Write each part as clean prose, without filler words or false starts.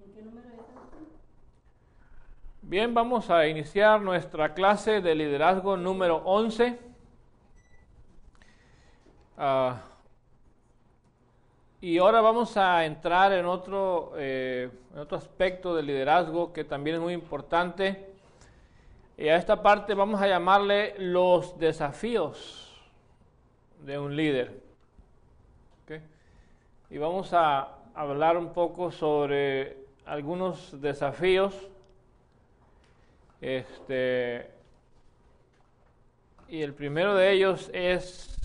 ¿En qué número es? Bien, vamos a iniciar nuestra clase de liderazgo número 11. Y ahora vamos a entrar en otro aspecto del liderazgo que también es muy importante. Y a esta parte vamos a llamarle los desafíos de un líder. ¿Okay? Y vamos a hablar un poco sobre algunos desafíos. Y el primero de ellos es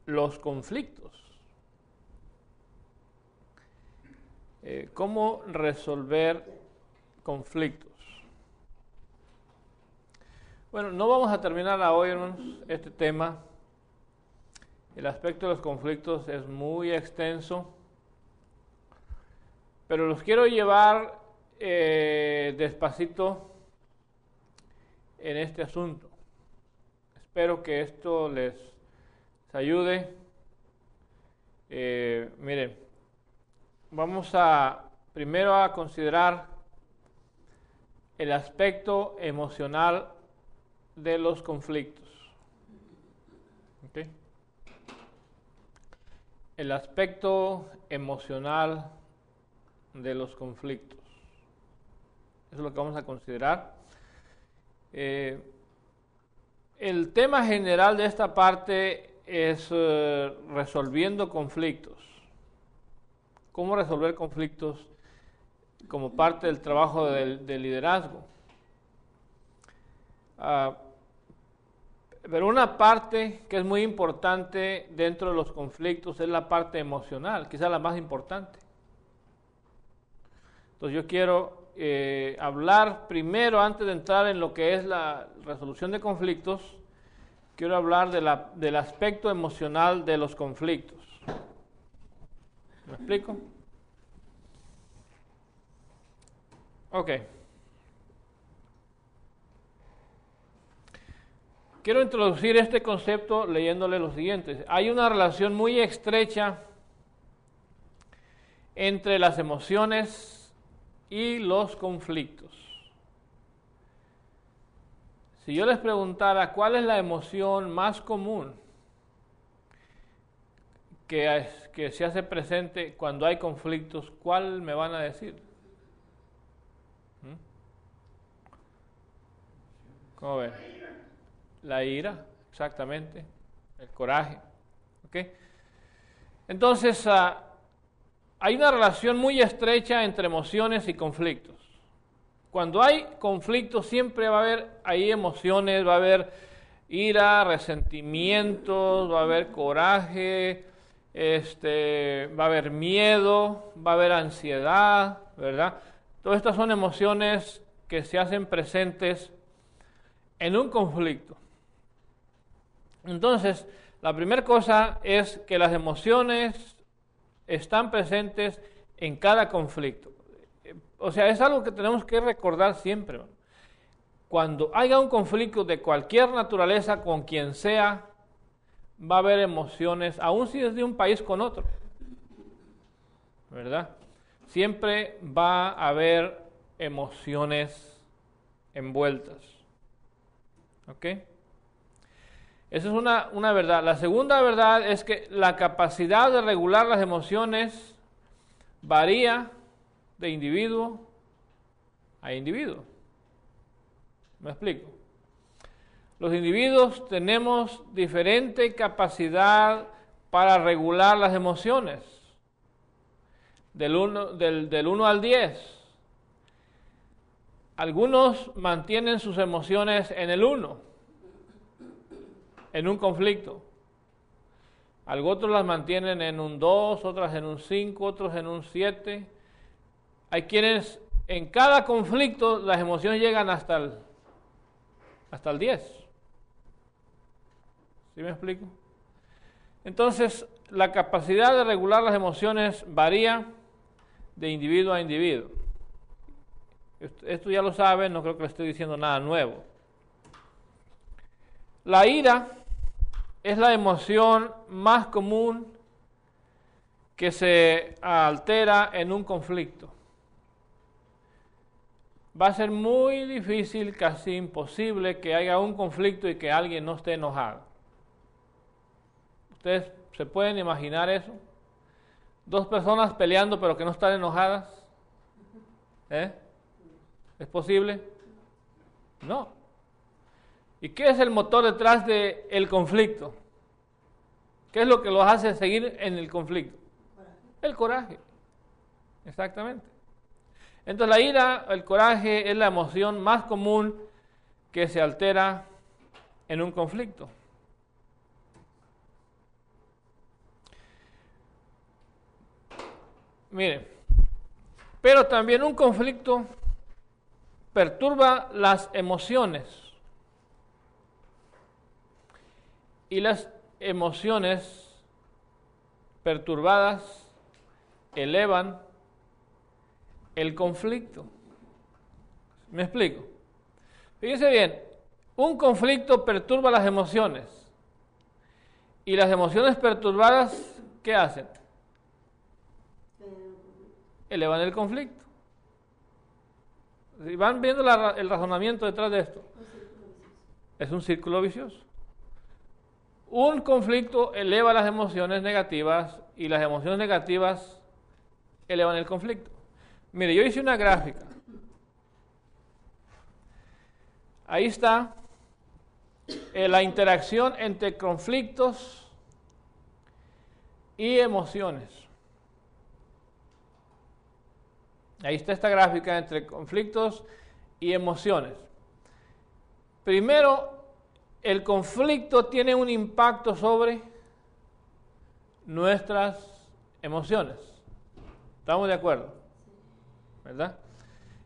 los conflictos. ¿Cómo resolver conflictos? Bueno, no vamos a terminar hoy, hermanos, este tema. El aspecto de los conflictos es muy extenso, pero los quiero llevar despacito en este asunto. Espero que esto les ayude. Miren, vamos primero a considerar el aspecto emocional de los conflictos. ¿Okay? El aspecto emocional de los conflictos. Eso es lo que vamos a considerar. El tema general de esta parte es resolviendo conflictos. ¿Cómo resolver conflictos como parte del trabajo del liderazgo? Pero una parte que es muy importante dentro de los conflictos es la parte emocional, quizás la más importante. Entonces yo quiero hablar primero, antes de entrar en lo que es la resolución de conflictos, quiero hablar del aspecto emocional de los conflictos. ¿Me explico? Ok. Quiero introducir este concepto leyéndole lo siguiente. Hay una relación muy estrecha entre las emociones y los conflictos. Si yo les preguntara cuál es la emoción más común que se hace presente cuando hay conflictos, ¿cuál me van a decir? ¿Cómo ven? La ira, exactamente. El coraje. ¿Okay? Entonces, hay una relación muy estrecha entre emociones y conflictos. Cuando hay conflictos siempre va a haber ahí emociones, va a haber ira, resentimientos, va a haber coraje, va a haber miedo, va a haber ansiedad, ¿verdad? Todas estas son emociones que se hacen presentes en un conflicto. Entonces, la primera cosa es que las emociones están presentes en cada conflicto. O sea, es algo que tenemos que recordar siempre. Cuando haya un conflicto de cualquier naturaleza con quien sea, va a haber emociones, aun si es de un país con otro, ¿verdad? Siempre va a haber emociones envueltas. ¿Ok? Esa es una verdad. La segunda verdad es que la capacidad de regular las emociones varía de individuo a individuo. ¿Me explico? Los individuos tenemos diferente capacidad para regular las emociones. Del 1 al 10. Algunos mantienen sus emociones en el 1, en un conflicto. Otros las mantienen en un 2, otras en un 5, otros en un 7. Hay quienes en cada conflicto las emociones llegan hasta el 10. ¿Sí me explico? Entonces, la capacidad de regular las emociones varía de individuo a individuo. Esto ya lo saben, no creo que les esté diciendo nada nuevo. La ira es la emoción más común que se altera en un conflicto. Va a ser muy difícil, casi imposible, que haya un conflicto y que alguien no esté enojado. ¿Ustedes se pueden imaginar eso? Dos personas peleando pero que no están enojadas. ¿Es posible? No. ¿Y qué es el motor detrás del conflicto? ¿Qué es lo que los hace seguir en el conflicto? El coraje. Exactamente. Entonces la ira, el coraje, es la emoción más común que se altera en un conflicto. Miren, pero también un conflicto perturba las emociones. Y las emociones perturbadas elevan el conflicto. ¿Me explico? Fíjense bien, un conflicto perturba las emociones. Y las emociones perturbadas, ¿qué hacen? Elevan el conflicto. Si van viendo el razonamiento detrás de esto, es un círculo vicioso. Un conflicto eleva las emociones negativas y las emociones negativas elevan el conflicto. Mire, yo hice una gráfica. Ahí está la interacción entre conflictos y emociones. Ahí está esta gráfica entre conflictos y emociones. Primero, el conflicto tiene un impacto sobre nuestras emociones. ¿Estamos de acuerdo? ¿Verdad?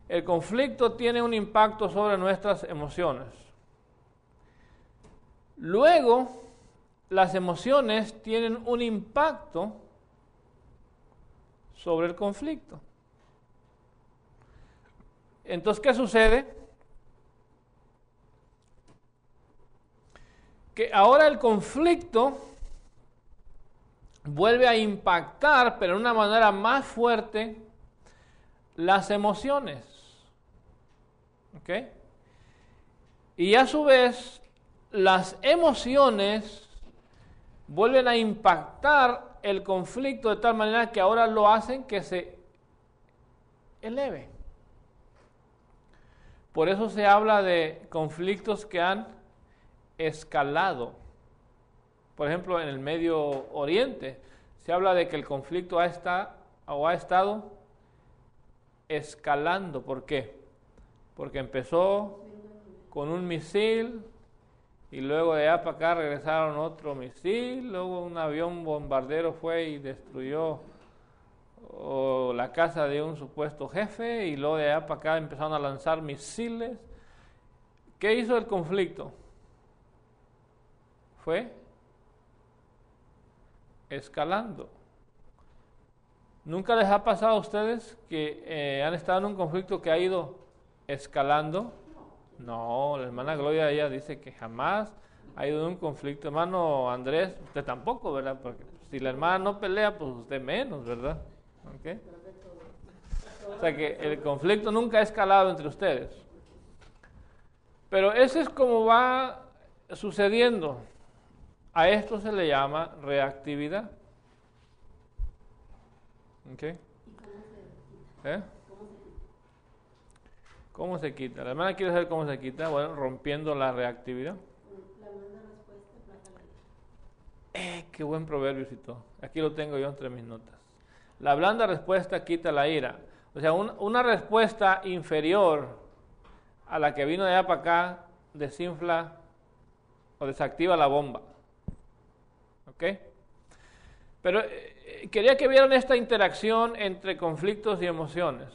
El conflicto tiene un impacto sobre nuestras emociones. Luego, las emociones tienen un impacto sobre el conflicto. Entonces, ¿qué sucede? Que ahora el conflicto vuelve a impactar, pero de una manera más fuerte, las emociones. ¿Ok? Y a su vez, las emociones vuelven a impactar el conflicto de tal manera que ahora lo hacen que se eleve. Por eso se habla de conflictos que han escalado. Por ejemplo, en el Medio Oriente se habla de que el conflicto ha estado escalando. ¿Por qué? Porque empezó con un misil y luego de allá para acá regresaron otro misil, luego un avión bombardero fue y destruyó la casa de un supuesto jefe y luego de allá para acá empezaron a lanzar misiles. ¿Qué hizo el conflicto? Fue escalando. ¿Nunca les ha pasado a ustedes que han estado en un conflicto que ha ido escalando? No, la hermana Gloria, ella dice que jamás ha ido en un conflicto. Hermano Andrés, usted tampoco, ¿verdad? Porque si la hermana no pelea, pues usted menos, ¿verdad? ¿Okay? O sea que el conflicto nunca ha escalado entre ustedes. Pero eso es como va sucediendo. A esto se le llama reactividad. ¿Okay? ¿Cómo se quita? La hermana quiere saber cómo se quita. Bueno, rompiendo la reactividad. La blanda respuesta aplaca la ira. Qué buen proverbio y todo. Aquí lo tengo yo entre mis notas. La blanda respuesta quita la ira. O sea, una respuesta inferior a la que vino de allá para acá desinfla o desactiva la bomba. ¿Ok? Pero quería que vieran esta interacción entre conflictos y emociones.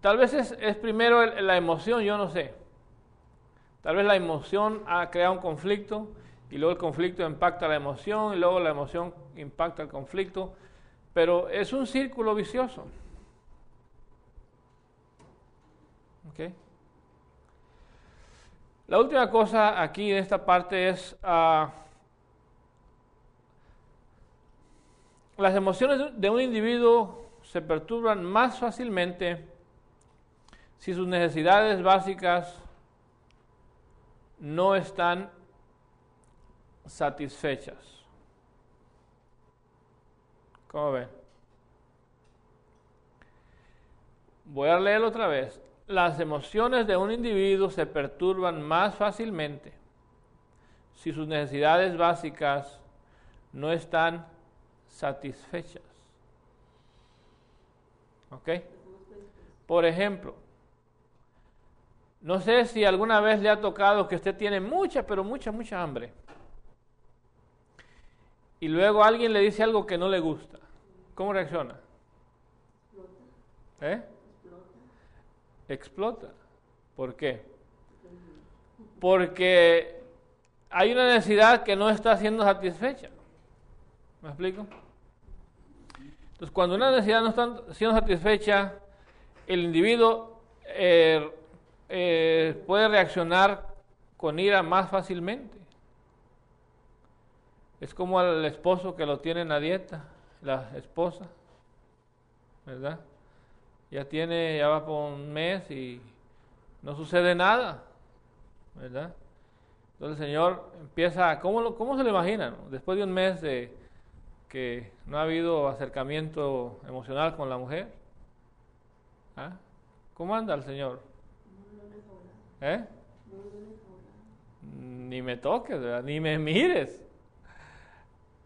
Tal vez es primero la emoción, yo no sé. Tal vez la emoción ha creado un conflicto y luego el conflicto impacta la emoción y luego la emoción impacta el conflicto. Pero es un círculo vicioso. ¿Ok? La última cosa aquí en esta parte es las emociones de un individuo se perturban más fácilmente si sus necesidades básicas no están satisfechas. ¿Cómo ven? Voy a leerlo otra vez. Las emociones de un individuo se perturban más fácilmente si sus necesidades básicas no están satisfechas. ¿Ok? Por ejemplo, no sé si alguna vez le ha tocado que usted tiene mucha, pero mucha hambre. Y luego alguien le dice algo que no le gusta. ¿Cómo reacciona? Explota. ¿Por qué? Porque hay una necesidad que no está siendo satisfecha. ¿Me explico? Entonces, cuando una necesidad no está siendo satisfecha, el individuo puede reaccionar con ira más fácilmente. Es como el esposo que lo tiene en la dieta, la esposa, ¿verdad? Ya va por un mes y no sucede nada, ¿verdad? Entonces el Señor empieza, ¿cómo se lo imaginan? Después de un mes de que no ha habido acercamiento emocional con la mujer, ¿ah? ¿Cómo anda el Señor? Ni me toques, ¿verdad? Ni me mires.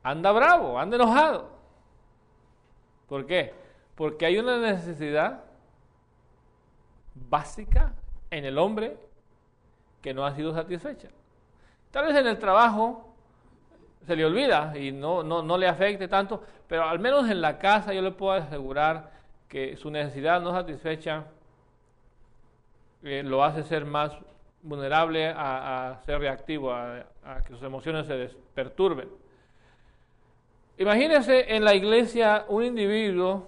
Anda bravo, anda enojado. ¿Por qué? Porque hay una necesidad básica en el hombre que no ha sido satisfecha. Tal vez en el trabajo se le olvida y no le afecte tanto, pero al menos en la casa yo le puedo asegurar que su necesidad no satisfecha lo hace ser más vulnerable a ser reactivo, a que sus emociones se perturben. Imagínese en la iglesia un individuo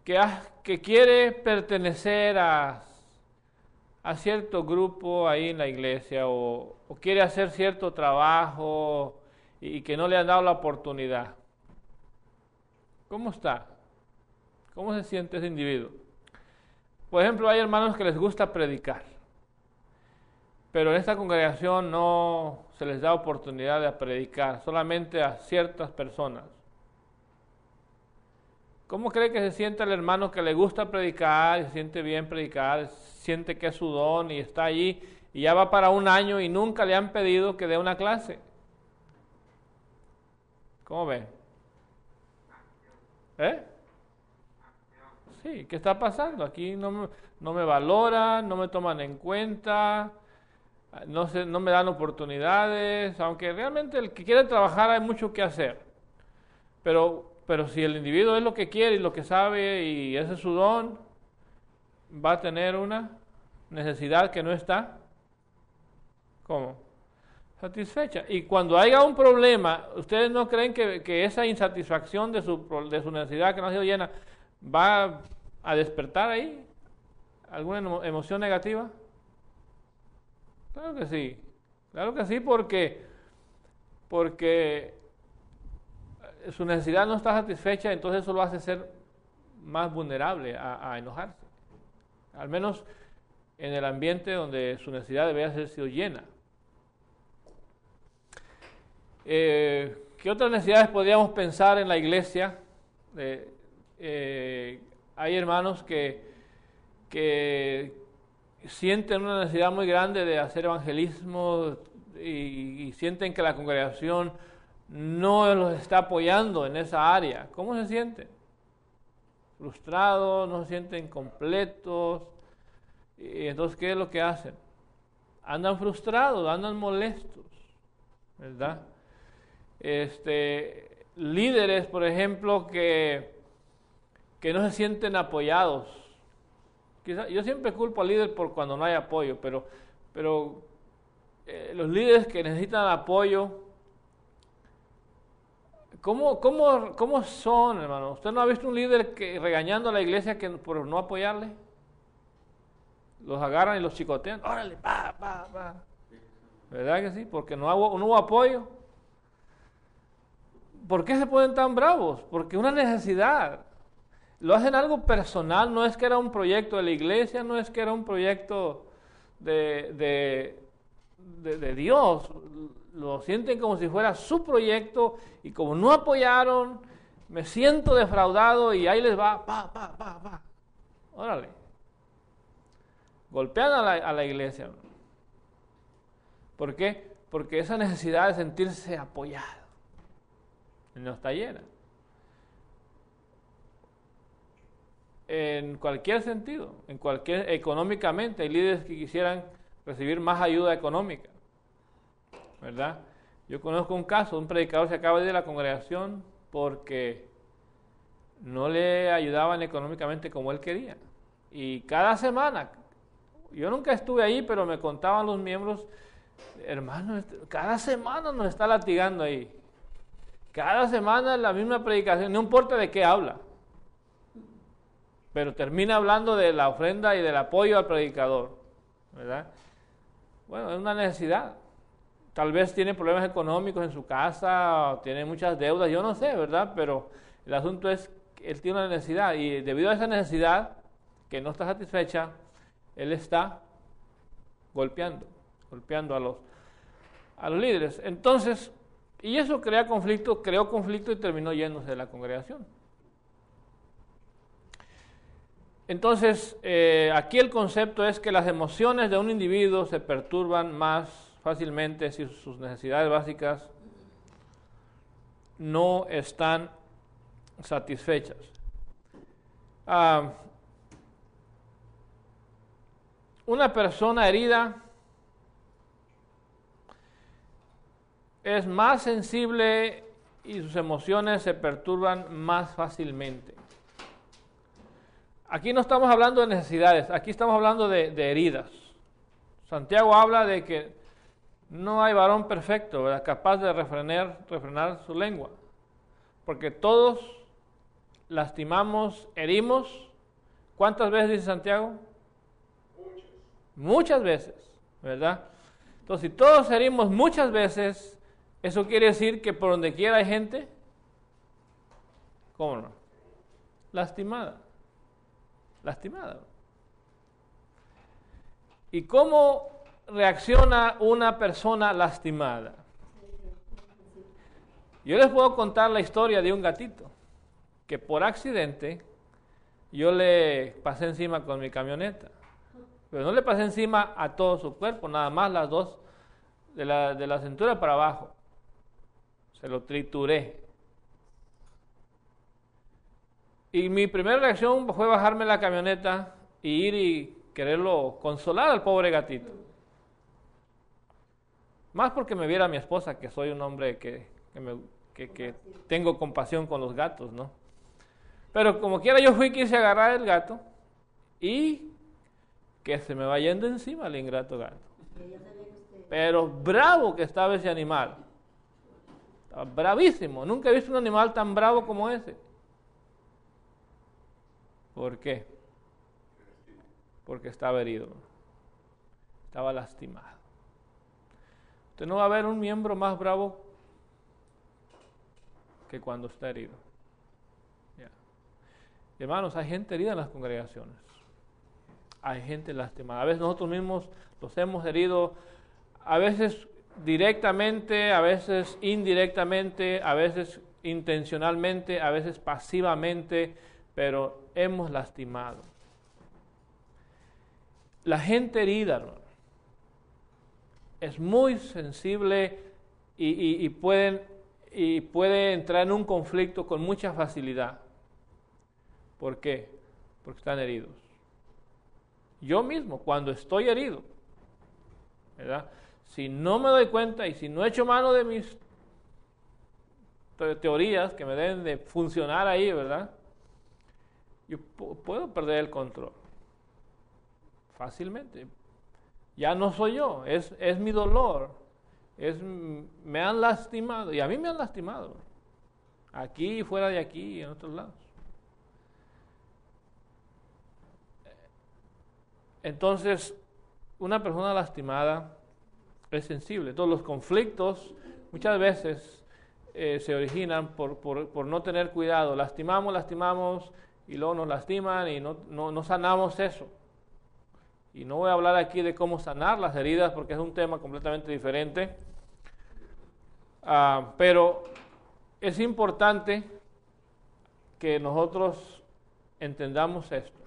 que quiere pertenecer a cierto grupo ahí en la iglesia o quiere hacer cierto trabajo y que no le han dado la oportunidad. ¿Cómo está? ¿Cómo se siente ese individuo? Por ejemplo, hay hermanos que les gusta predicar, pero en esta congregación no se les da oportunidad de predicar, solamente a ciertas personas. ¿Cómo cree que se siente el hermano que le gusta predicar, se siente bien predicar, siente que es su don y está allí y ya va para un año y nunca le han pedido que dé una clase? ¿Cómo ven? Sí, ¿qué está pasando? Aquí no me valoran, no me toman en cuenta, no me dan oportunidades, aunque realmente el que quiere trabajar hay mucho que hacer. Pero si el individuo es lo que quiere y lo que sabe y ese es su don, va a tener una necesidad que no está, ¿cómo? Satisfecha. Y cuando haya un problema, ¿ustedes no creen que esa insatisfacción de su necesidad que no ha sido llena va a despertar ahí alguna emoción negativa? Claro que sí, porque su necesidad no está satisfecha, entonces eso lo hace ser más vulnerable a enojarse, al menos en el ambiente donde su necesidad debería haber sido llena. ¿Qué otras necesidades podríamos pensar en la iglesia? Hay hermanos que sienten una necesidad muy grande de hacer evangelismo y sienten que la congregación no los está apoyando en esa área. ¿Cómo se sienten? Frustrados, no se sienten completos. Y entonces, ¿qué es lo que hacen? Andan frustrados, andan molestos, ¿verdad? Líderes, por ejemplo, que no se sienten apoyados. Yo siempre culpo al líder por cuando no hay apoyo, pero los líderes que necesitan apoyo, ¿cómo son, hermano? ¿Usted no ha visto un líder que regañando a la iglesia por no apoyarle? Los agarran y los chicotean. ¡Órale, pa! ¿Verdad que sí? Porque no hubo apoyo. ¿Por qué se ponen tan bravos? Porque una necesidad. Lo hacen algo personal, no es que era un proyecto de la iglesia, no es que era un proyecto de Dios. Lo sienten como si fuera su proyecto y como no apoyaron, me siento defraudado y ahí les va, pa. Órale. Golpean a la iglesia. ¿Por qué? Porque esa necesidad de sentirse apoyado no está llena. En cualquier sentido, económicamente, hay líderes que quisieran recibir más ayuda económica, ¿verdad? Yo conozco un caso, un predicador se acaba de ir de la congregación porque no le ayudaban económicamente como él quería. Y cada semana, yo nunca estuve ahí, pero me contaban los miembros, hermano, cada semana nos está latigando ahí. Cada semana la misma predicación, no importa de qué habla, pero termina hablando de la ofrenda y del apoyo al predicador, ¿verdad? Bueno, es una necesidad. Tal vez tiene problemas económicos en su casa, o tiene muchas deudas, yo no sé, ¿verdad? Pero el asunto es que él tiene una necesidad y debido a esa necesidad, que no está satisfecha, él está golpeando a los líderes. Entonces, y eso creó conflicto y terminó yéndose de la congregación. Entonces, aquí el concepto es que las emociones de un individuo se perturban más fácilmente si sus necesidades básicas no están satisfechas. Una persona herida es más sensible y sus emociones se perturban más fácilmente. Aquí no estamos hablando de necesidades, aquí estamos hablando de heridas. Santiago habla de que no hay varón perfecto, ¿verdad?, capaz de refrenar su lengua. Porque todos lastimamos, herimos. ¿Cuántas veces dice Santiago? Muchas veces, ¿verdad? Entonces, si todos herimos muchas veces, eso quiere decir que por donde quiera hay gente, ¿cómo no? Lastimada. ¿Y cómo reacciona una persona lastimada? Yo les puedo contar la historia de un gatito que por accidente yo le pasé encima con mi camioneta, pero no le pasé encima a todo su cuerpo, nada más las dos de la cintura para abajo. Se lo trituré. Y mi primera reacción fue bajarme la camioneta y ir y quererlo consolar al pobre gatito. Más porque me viera mi esposa, que soy un hombre que tengo compasión con los gatos, ¿no? Pero como quiera yo quise agarrar el gato y que se me va yendo encima el ingrato gato. Pero bravo que estaba ese animal. Estaba bravísimo. Nunca he visto un animal tan bravo como ese. ¿Por qué? Porque estaba herido. Estaba lastimado. Usted no va a ver un miembro más bravo que cuando está herido. Yeah. Hermanos, hay gente herida en las congregaciones. Hay gente lastimada. A veces nosotros mismos los hemos herido, a veces directamente, a veces indirectamente, a veces intencionalmente, a veces pasivamente, pero hemos lastimado. La gente herida, hermano, es muy sensible y puede entrar en un conflicto con mucha facilidad. ¿Por qué? Porque están heridos. Yo mismo, cuando estoy herido, ¿verdad?, si no me doy cuenta y si no echo mano de mis teorías que me deben de funcionar ahí, ¿verdad?, yo puedo perder el control fácilmente. Ya no soy yo, es mi dolor, me han lastimado, y a mí me han lastimado, aquí, fuera de aquí y en otros lados. Entonces, una persona lastimada es sensible. Todos los conflictos muchas veces se originan por no tener cuidado. Lastimamos y luego nos lastiman y no sanamos eso. Y no voy a hablar aquí de cómo sanar las heridas porque es un tema completamente diferente. Pero es importante que nosotros entendamos esto.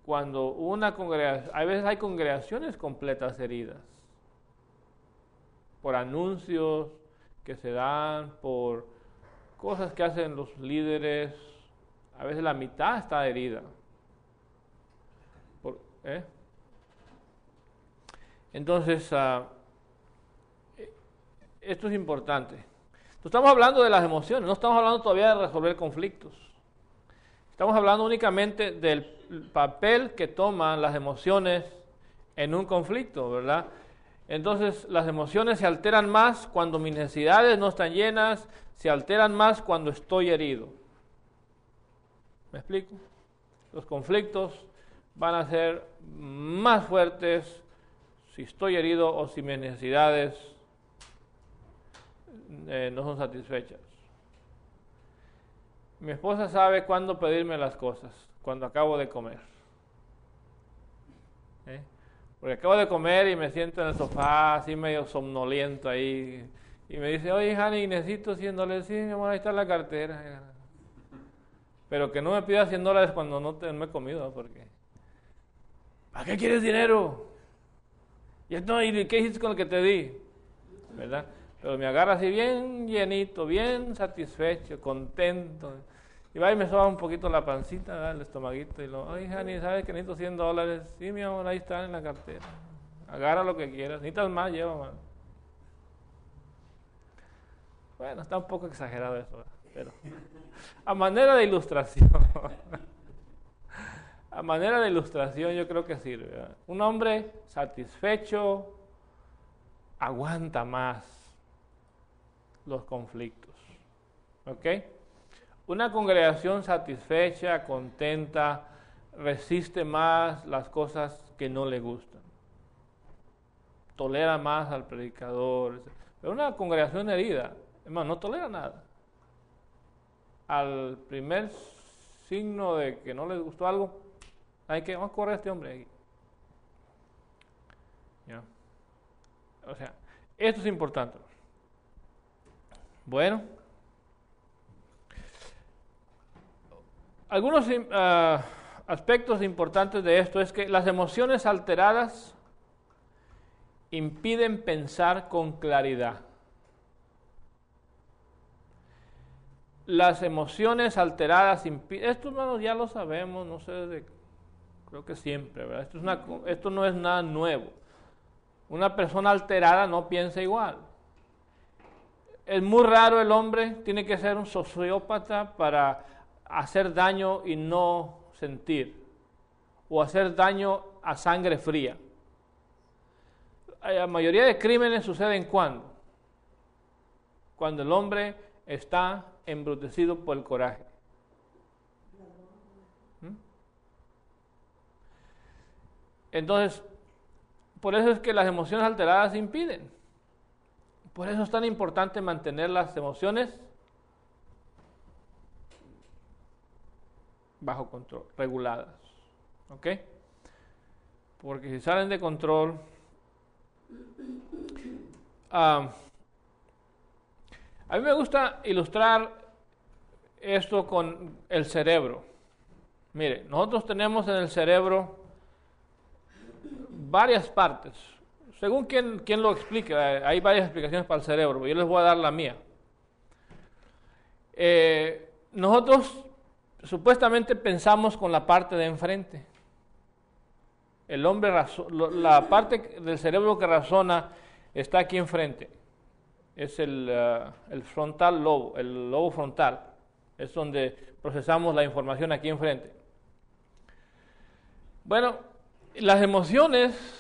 Cuando una congregación, a veces hay congregaciones completas heridas, por anuncios que se dan, por cosas que hacen los líderes, a veces la mitad está herida. Entonces, esto es importante. Estamos hablando de las emociones, no estamos hablando todavía de resolver conflictos. Estamos hablando únicamente del papel que toman las emociones en un conflicto, ¿verdad? Entonces, las emociones se alteran más cuando mis necesidades no están llenas, se alteran más cuando estoy herido. ¿Me explico? Los conflictos van a ser más fuertes si estoy herido o si mis necesidades no son satisfechas. Mi esposa sabe cuándo pedirme las cosas, cuando acabo de comer. Porque acabo de comer y me siento en el sofá, así medio somnoliento ahí, y me dice, oye, Honey, necesito $100. Sí, mi amor, ahí está la cartera. Pero que no me pida $100 cuando no he comido, porque ¿para qué quieres dinero? ¿Y qué hiciste con lo que te di? ¿Verdad? Pero me agarra así bien llenito, bien satisfecho, contento. Y va y me soba un poquito la pancita, ¿verdad? El estomaguito. Y lo, oye, Honey, ¿sabes que necesito $100? Sí, mi amor, ahí están en la cartera. Agarra lo que quieras. Necesitas más, lleva más. Bueno, está un poco exagerado eso, ¿verdad? Pero a manera de ilustración. A manera de ilustración yo creo que sirve, ¿verdad? Un hombre satisfecho aguanta más los conflictos. ¿Ok? Una congregación satisfecha, contenta, resiste más las cosas que no le gustan. Tolera más al predicador. Pero una congregación herida, hermano, no tolera nada. Al primer signo de que no les gustó algo, vamos a correr a este hombre aquí. ¿Ya? O sea, esto es importante. Bueno, algunos aspectos importantes de esto es que las emociones alteradas impiden pensar con claridad. Las emociones alteradas impiden, esto hermanos ya lo sabemos, no sé, creo que siempre, ¿verdad? Esto no es nada nuevo. Una persona alterada no piensa igual. Es muy raro el hombre, tiene que ser un sociópata para hacer daño y no sentir, o hacer daño a sangre fría. La mayoría de crímenes suceden cuando el hombre está embrutecido por el coraje. Entonces, por eso es que las emociones alteradas impiden. Por eso es tan importante mantener las emociones bajo control, reguladas. ¿Ok? Porque si salen de control, a mí me gusta ilustrar esto con el cerebro. Mire, nosotros tenemos en el cerebro varias partes. Según quien lo explique, hay varias explicaciones para el cerebro, yo les voy a dar la mía. Nosotros supuestamente pensamos con la parte de enfrente. El hombre, la parte del cerebro que razona está aquí enfrente. Es el frontal lobo, el lobo frontal. Es donde procesamos la información aquí enfrente. Bueno, las emociones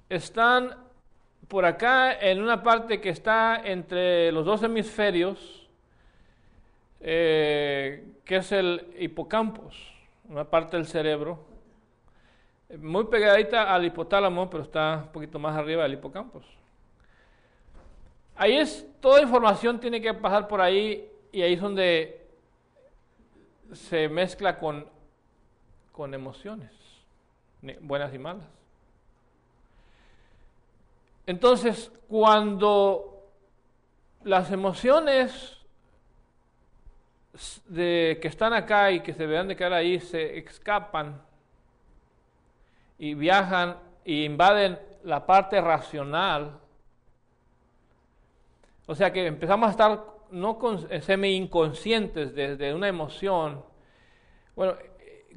están por acá en una parte que está entre los dos hemisferios, que es el hipocampus, una parte del cerebro, muy pegadita al hipotálamo, pero está un poquito más arriba del hipocampus. toda información tiene que pasar por ahí, y ahí es donde se mezcla con emociones, buenas y malas. Entonces, cuando las emociones que están acá y que se deberán de quedar ahí se escapan y viajan y invaden la parte racional, o sea que empezamos a estar semi-inconscientes de una emoción. Bueno,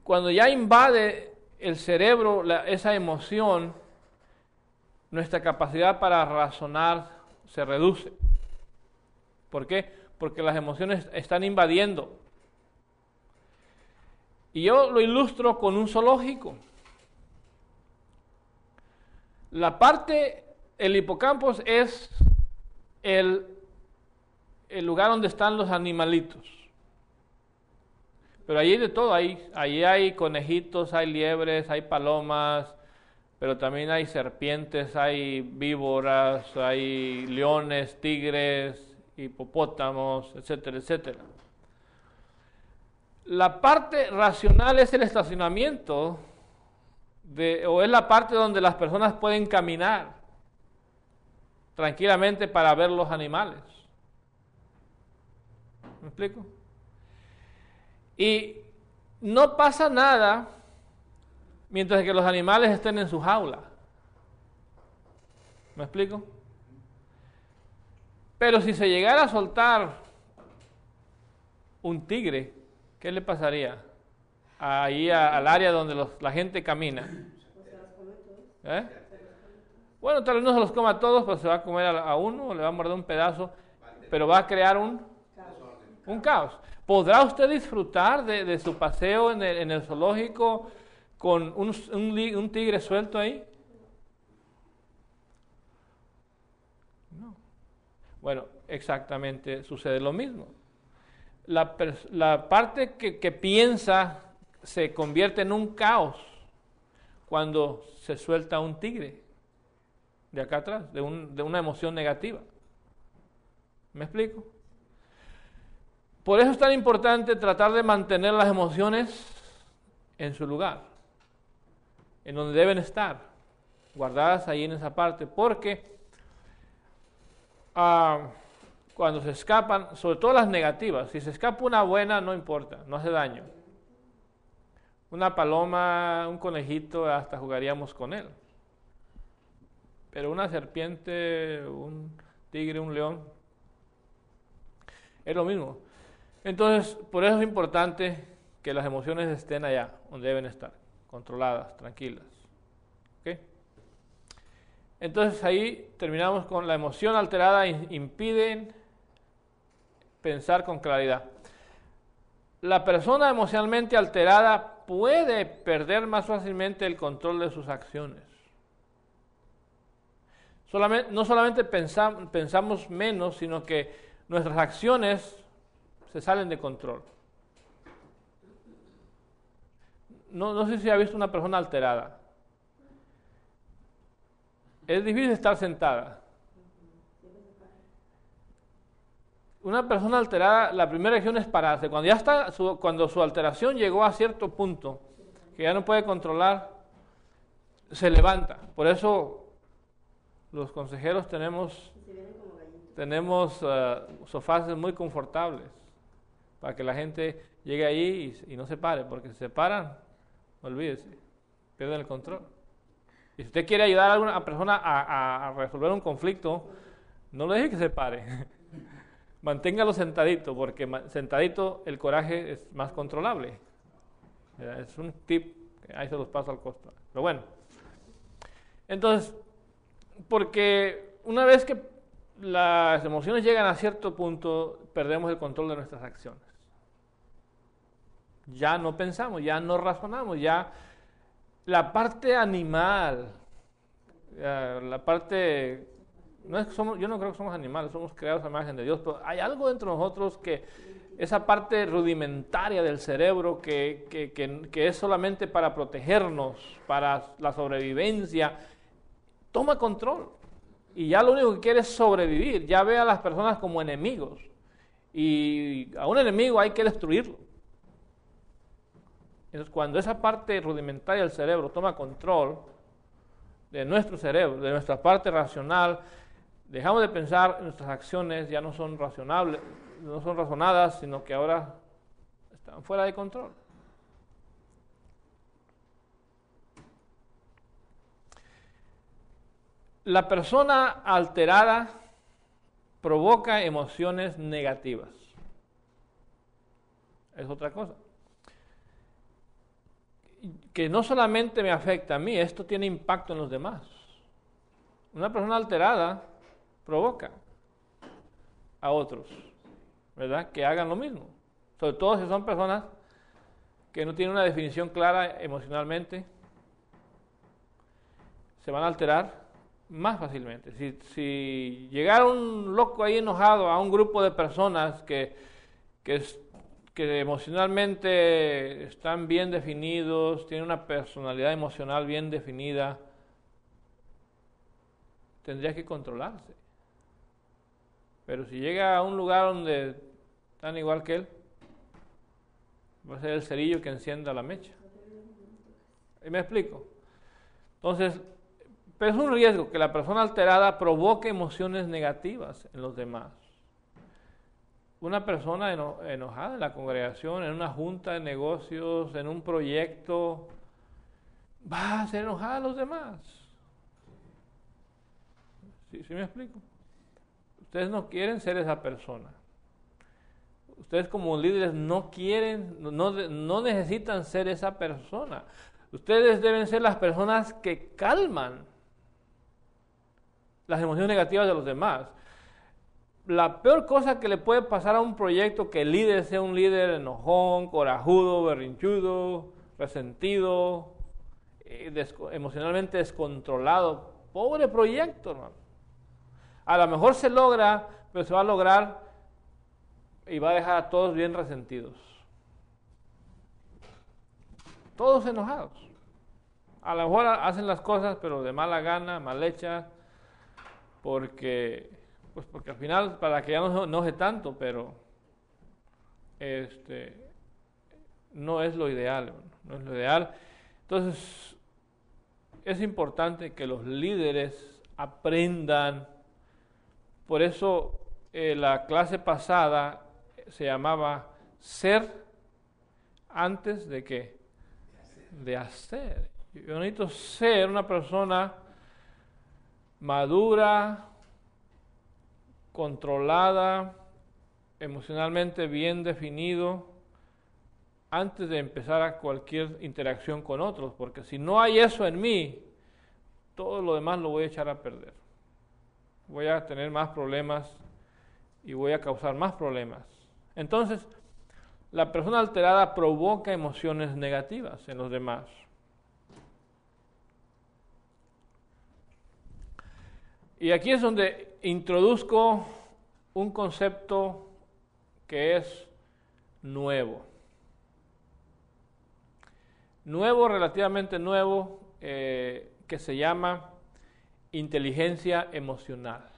cuando ya invade el cerebro esa emoción, nuestra capacidad para razonar se reduce. ¿Por qué? Porque las emociones están invadiendo. Y yo lo ilustro con un zoológico. El hipocampo es el lugar donde están los animalitos. Pero allí hay de todo, allí hay conejitos, hay liebres, hay palomas, pero también hay serpientes, hay víboras, hay leones, tigres, hipopótamos, etcétera, etcétera. La parte racional es el estacionamiento, o es la parte donde las personas pueden caminar tranquilamente para ver los animales. ¿Me explico? Y no pasa nada mientras que los animales estén en su jaula. ¿Me explico? Pero si se llegara a soltar un tigre, ¿qué le pasaría? Ahí al área donde la gente camina. ¿Eh? Bueno, tal vez no se los coma a todos, pero se va a comer a uno, le va a morder un pedazo, pero va a crear un caos. ¿Podrá usted disfrutar de su paseo en el zoológico con un tigre suelto ahí? No. Bueno, exactamente sucede lo mismo. La parte que piensa se convierte en un caos cuando se suelta un tigre de acá atrás, de una emoción negativa. ¿Me explico? Por eso es tan importante tratar de mantener las emociones en su lugar, en donde deben estar, guardadas ahí en esa parte, porque cuando se escapan, sobre todo las negativas, si se escapa una buena no importa, no hace daño. Una paloma, un conejito, hasta jugaríamos con él. Pero una serpiente, un tigre, un león, es lo mismo. Entonces, por eso es importante que las emociones estén allá, donde deben estar, controladas, tranquilas. ¿Okay? Entonces ahí terminamos con la emoción alterada impide pensar con claridad. La persona emocionalmente alterada puede perder más fácilmente el control de sus acciones. No solamente pensamos menos, sino que nuestras acciones se salen de control. No sé si ha visto una persona alterada. Es difícil estar sentada. Una persona alterada, la primera acción es pararse. Cuando su alteración llegó a cierto punto, que ya no puede controlar, se levanta. Por eso los consejeros tenemos sofás muy confortables, para que la gente llegue ahí y no se pare, porque si se paran, olvídese, pierden el control. Y si usted quiere ayudar a alguna persona a resolver un conflicto, no le deje que se pare. Manténgalo sentadito, porque sentadito el coraje es más controlable. Es un tip, ahí se los paso al costo. Pero bueno, entonces, porque una vez que las emociones llegan a cierto punto, perdemos el control de nuestras acciones. Ya no pensamos, ya no razonamos, ya la parte animal, la parte... yo no creo que somos animales, somos creados a imagen de Dios, pero hay algo dentro de nosotros que esa parte rudimentaria del cerebro que es solamente para protegernos, para la sobrevivencia, toma control. y ya lo único que quiere es sobrevivir, ya ve a las personas como enemigos, y a un enemigo hay que destruirlo. Entonces, cuando esa parte rudimentaria del cerebro toma control de nuestro cerebro, de nuestra parte racional, dejamos de pensar, nuestras acciones ya no son razonables, no son razonadas, sino que ahora están fuera de control. La persona alterada provoca emociones negativas. Es otra cosa. Que no solamente me afecta a mí, esto tiene impacto en los demás. Una persona alterada provoca a otros, ¿verdad?, que hagan lo mismo. Sobre todo si son personas que no tienen una definición clara emocionalmente, se van a alterar más fácilmente. Si llegara un loco ahí enojado a un grupo de personas que emocionalmente están bien definidos, tienen una personalidad emocional bien definida, tendría que controlarse. Pero si llega a un lugar donde están igual que él, va a ser el cerillo que encienda la mecha. ¿Y me explico? Entonces, pero es un riesgo que la persona alterada provoque emociones negativas en los demás. Una persona enojada en la congregación, en una junta de negocios, en un proyecto, va a hacer enojar a los demás. ¿Sí me explico? Ustedes no quieren ser esa persona. Ustedes como líderes no quieren, no necesitan ser esa persona. Ustedes deben ser las personas que calman las emociones negativas de los demás. La peor cosa que le puede pasar a un proyecto que el líder sea un líder enojón, corajudo, berrinchudo, resentido, emocionalmente descontrolado. Pobre proyecto, hermano. A lo mejor se logra, pero se va a lograr y va a dejar a todos bien resentidos. Todos enojados. A lo mejor hacen las cosas, pero de mala gana, mal hechas, porque al final, para que ya no se enoje tanto, pero no es lo ideal, hermano, no es lo ideal. Entonces, es importante que los líderes aprendan. Por eso la clase pasada se llamaba ser antes de ¿qué? De hacer. Yo necesito ser una persona madura, controlada, emocionalmente bien definido, antes de empezar a cualquier interacción con otros, porque si no hay eso en mí, todo lo demás lo voy a echar a perder. Voy a tener más problemas y voy a causar más problemas. Entonces, la persona alterada provoca emociones negativas en los demás. Y aquí es donde introduzco un concepto que es nuevo. Nuevo, relativamente nuevo, que se llama inteligencia emocional.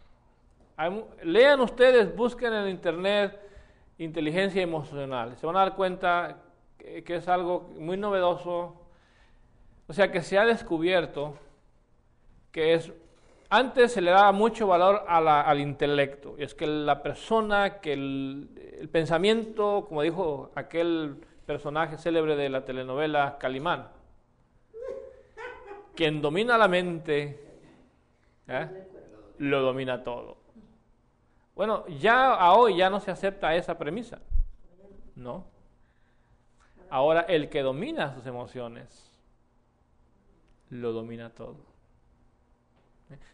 Lean ustedes, busquen en internet inteligencia emocional. Se van a dar cuenta que es algo muy novedoso. O sea, que se ha descubierto que es... Antes se le daba mucho valor al intelecto. Y es que la persona, que el pensamiento, como dijo aquel personaje célebre de la telenovela Calimán, quien domina la mente, lo domina todo. Bueno, ya a hoy ya no se acepta esa premisa. No. Ahora el que domina sus emociones, lo domina todo.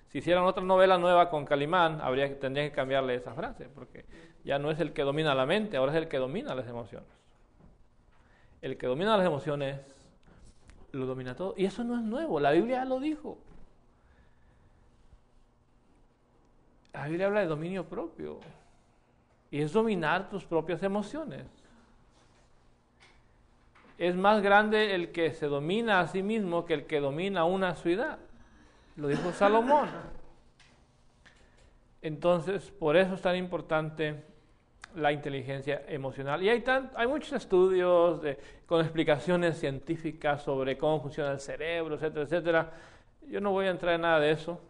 Si hicieran otra novela nueva con Calimán, tendría que cambiarle esa frase, porque ya no es el que domina la mente, ahora es el que domina las emociones. El que domina las emociones lo domina todo. Y eso no es nuevo, la Biblia ya lo dijo. La Biblia habla de dominio propio. Y es dominar tus propias emociones. Es más grande el que se domina a sí mismo que el que domina una ciudad. Lo dijo Salomón. Entonces, por eso es tan importante la inteligencia emocional. Y hay muchos estudios con explicaciones científicas sobre cómo funciona el cerebro, etcétera, etcétera. Yo no voy a entrar en nada de eso.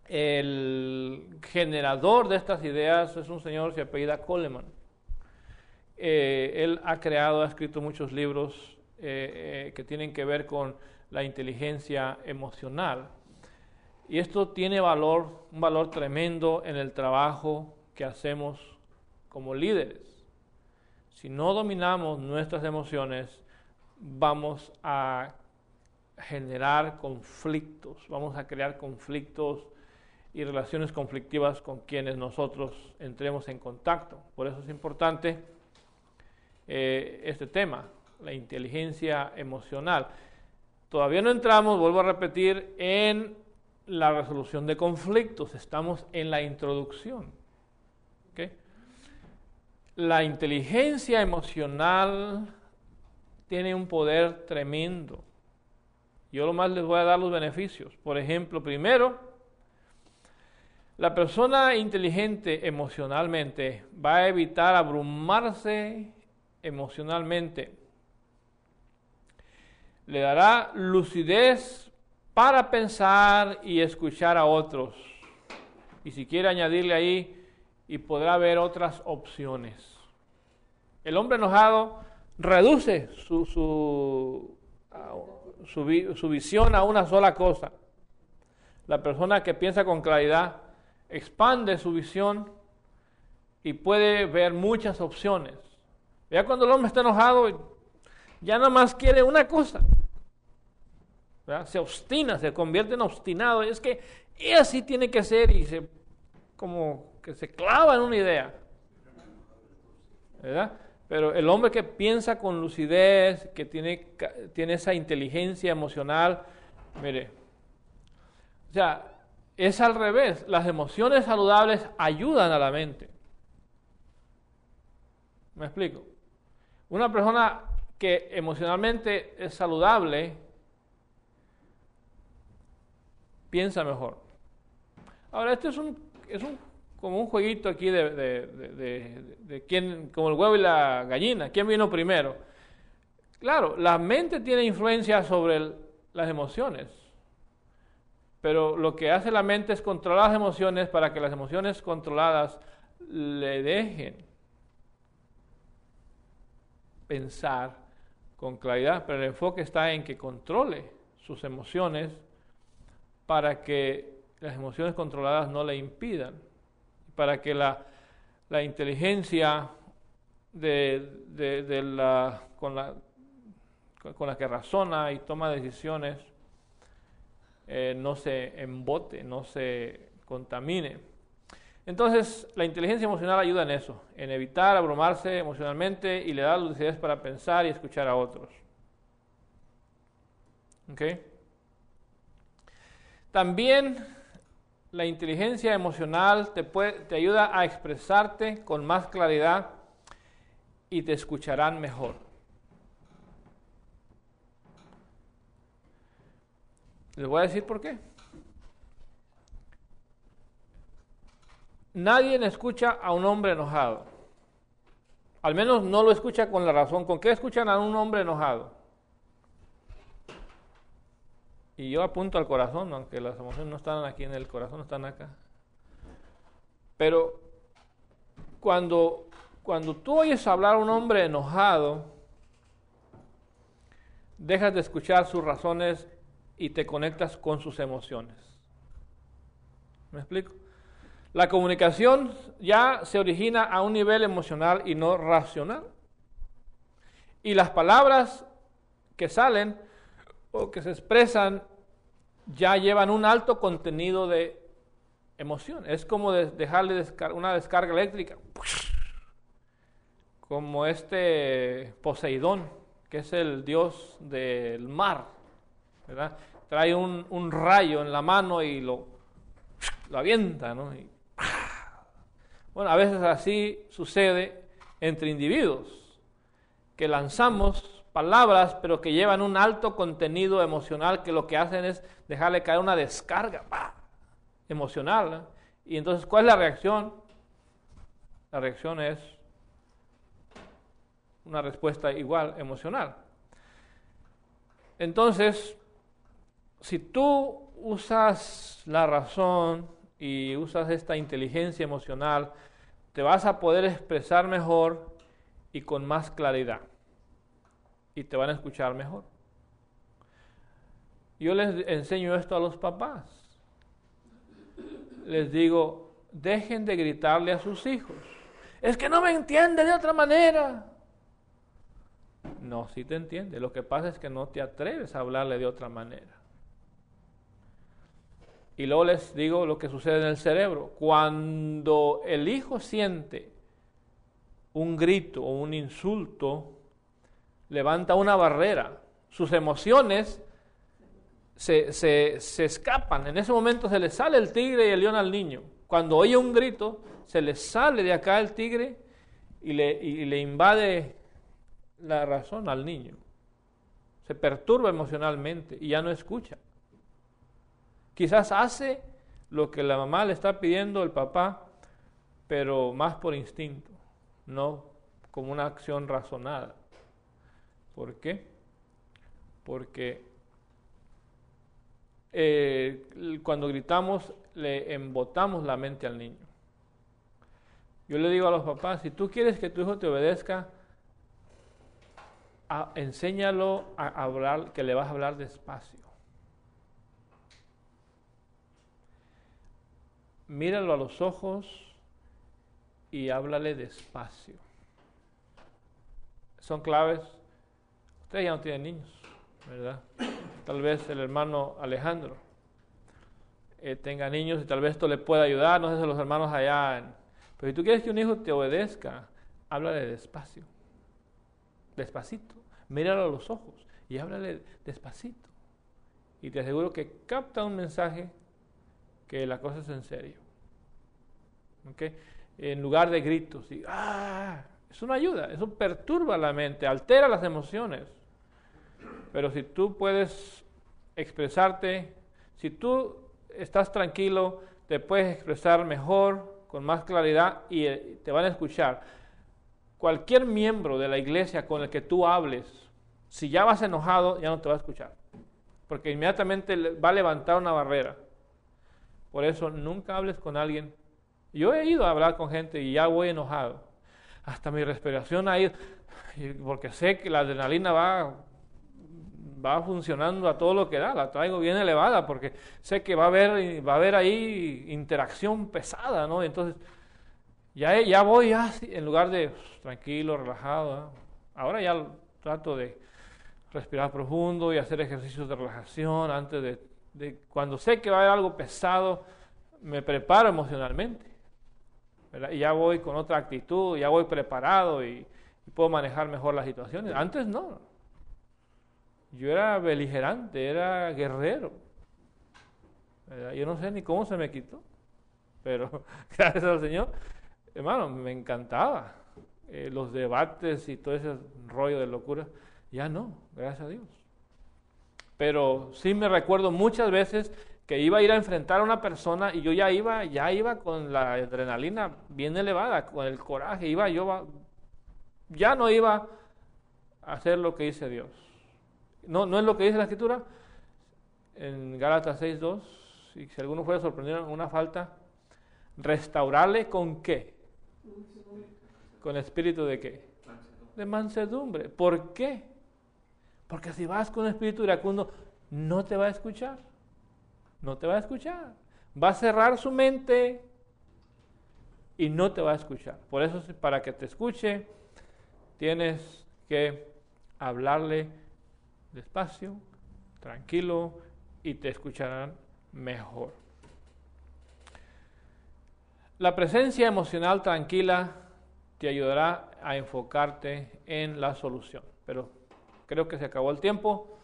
El generador de estas ideas es un señor que se apellida Coleman. Él ha escrito muchos libros que tienen que ver con la inteligencia emocional. Y esto tiene un valor tremendo en el trabajo que hacemos como líderes. Si no dominamos nuestras emociones, vamos a generar conflictos, vamos a crear conflictos y relaciones conflictivas con quienes nosotros entremos en contacto. Por eso es importante este tema, la inteligencia emocional. Todavía no entramos, vuelvo a repetir, en la resolución de conflictos, estamos en la introducción. ¿Okay? La inteligencia emocional tiene un poder tremendo. Yo lo más les voy a dar los beneficios. Por ejemplo, primero, la persona inteligente emocionalmente va a evitar abrumarse emocionalmente. Le dará lucidez para pensar y escuchar a otros. Y si quiere añadirle ahí, y podrá ver otras opciones. El hombre enojado reduce su visión a una sola cosa. La persona que piensa con claridad expande su visión y puede ver muchas opciones. Ya cuando el hombre está enojado, ya nada más quiere una cosa. ¿Verdad? Se obstina, se convierte en obstinado. Es que así tiene que ser y como que se clava en una idea. ¿Verdad? Pero el hombre que piensa con lucidez, que tiene esa inteligencia emocional, mire, o sea, es al revés. Las emociones saludables ayudan a la mente. ¿Me explico? Una persona que emocionalmente es saludable piensa mejor. Ahora, esto es como un jueguito aquí de quién, como el huevo y la gallina, ¿quién vino primero? Claro, la mente tiene influencia sobre las emociones, pero lo que hace la mente es controlar las emociones para que las emociones controladas le dejen pensar con claridad, pero el enfoque está en que controle sus emociones para que las emociones controladas no le impidan, para que la inteligencia con la que razona y toma decisiones no se embote, no se contamine. Entonces, la inteligencia emocional ayuda en eso, en evitar abrumarse emocionalmente y le da lucidez para pensar y escuchar a otros. ¿Okay? También la inteligencia emocional te ayuda a expresarte con más claridad y te escucharán mejor. Les voy a decir por qué. Nadie escucha a un hombre enojado. Al menos no lo escucha con la razón. ¿Con qué escuchan a un hombre enojado? Y yo apunto al corazón, aunque las emociones no están aquí en el corazón, están acá. Pero cuando tú oyes hablar a un hombre enojado, dejas de escuchar sus razones y te conectas con sus emociones. ¿Me explico? La comunicación ya se origina a un nivel emocional y no racional. Y las palabras que salen o que se expresan ya llevan un alto contenido de emoción. Es como dejarle una descarga eléctrica. Como Poseidón, que es el dios del mar, ¿verdad? Trae un rayo en la mano y lo avienta, ¿no? Bueno, a veces así sucede entre individuos, que lanzamos palabras, pero que llevan un alto contenido emocional, que lo que hacen es dejarle caer una descarga emocional, ¿eh? Y entonces, ¿cuál es la reacción? La reacción es una respuesta igual, emocional. Entonces, si tú usas la razón y usas esta inteligencia emocional, te vas a poder expresar mejor y con más claridad. Y te van a escuchar mejor. Yo les enseño esto a los papás. Les digo, dejen de gritarle a sus hijos. Es que no me entiende de otra manera. No, sí te entiende. Lo que pasa es que no te atreves a hablarle de otra manera. Y luego les digo lo que sucede en el cerebro. Cuando el hijo siente un grito o un insulto, levanta una barrera. Sus emociones se escapan. En ese momento se le sale el tigre y el león al niño. Cuando oye un grito, se le sale de acá el tigre y le invade la razón al niño. Se perturba emocionalmente y ya no escucha. Quizás hace lo que la mamá le está pidiendo, el papá, pero más por instinto, no como una acción razonada. ¿Por qué? Porque cuando gritamos le embotamos la mente al niño. Yo le digo a los papás, si tú quieres que tu hijo te obedezca, enséñalo a hablar, que le vas a hablar despacio. Míralo a los ojos y háblale despacio. Son claves. Ustedes ya no tienen niños, ¿verdad? Tal vez el hermano Alejandro tenga niños y tal vez esto le pueda ayudar, no sé si los hermanos allá. Pero si tú quieres que un hijo te obedezca, háblale despacio, despacito. Míralo a los ojos y háblale despacito. Y te aseguro que capta un mensaje que la cosa es en serio. ¿Okay? En lugar de gritos. Es una ayuda, eso perturba la mente, altera las emociones. Pero si tú puedes expresarte, si tú estás tranquilo, te puedes expresar mejor, con más claridad y te van a escuchar. Cualquier miembro de la iglesia con el que tú hables, si ya vas enojado, ya no te va a escuchar. Porque inmediatamente va a levantar una barrera. Por eso nunca hables con alguien. Yo he ido a hablar con gente y ya voy enojado. Hasta mi respiración ha ido, porque sé que la adrenalina va funcionando a todo lo que da, la traigo bien elevada, porque sé que va a haber ahí interacción pesada, ¿no? Entonces, ya voy así, en lugar de tranquilo, relajado, ¿no? Ahora ya trato de respirar profundo y hacer ejercicios de relajación antes de cuando sé que va a haber algo pesado, me preparo emocionalmente, ¿verdad? Y ya voy con otra actitud, ya voy preparado y puedo manejar mejor las situaciones. Antes no. Yo era beligerante, era guerrero, ¿verdad? Yo no sé ni cómo se me quitó, pero gracias al Señor, hermano, me encantaba los debates y todo ese rollo de locura. Ya no, gracias a Dios. Pero sí me recuerdo muchas veces que iba a ir a enfrentar a una persona y yo ya iba con la adrenalina bien elevada, con el coraje, ya no iba a hacer lo que dice Dios. No es lo que dice la Escritura en Gálatas 6:2, y si alguno fuera sorprendido en una falta, restaurarle ¿con qué? ¿Con espíritu de qué? De mansedumbre. ¿Por qué? Porque si vas con espíritu iracundo, no te va a escuchar. No te va a escuchar. Va a cerrar su mente y no te va a escuchar. Por eso, para que te escuche, tienes que hablarle despacio, tranquilo, y te escucharán mejor. La presencia emocional tranquila te ayudará a enfocarte en la solución. Pero creo que se acabó el tiempo.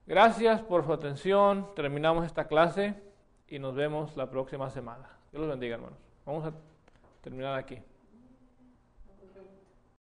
Gracias por su atención. Terminamos esta clase y nos vemos la próxima semana. Dios los bendiga, hermanos. Vamos a terminar aquí.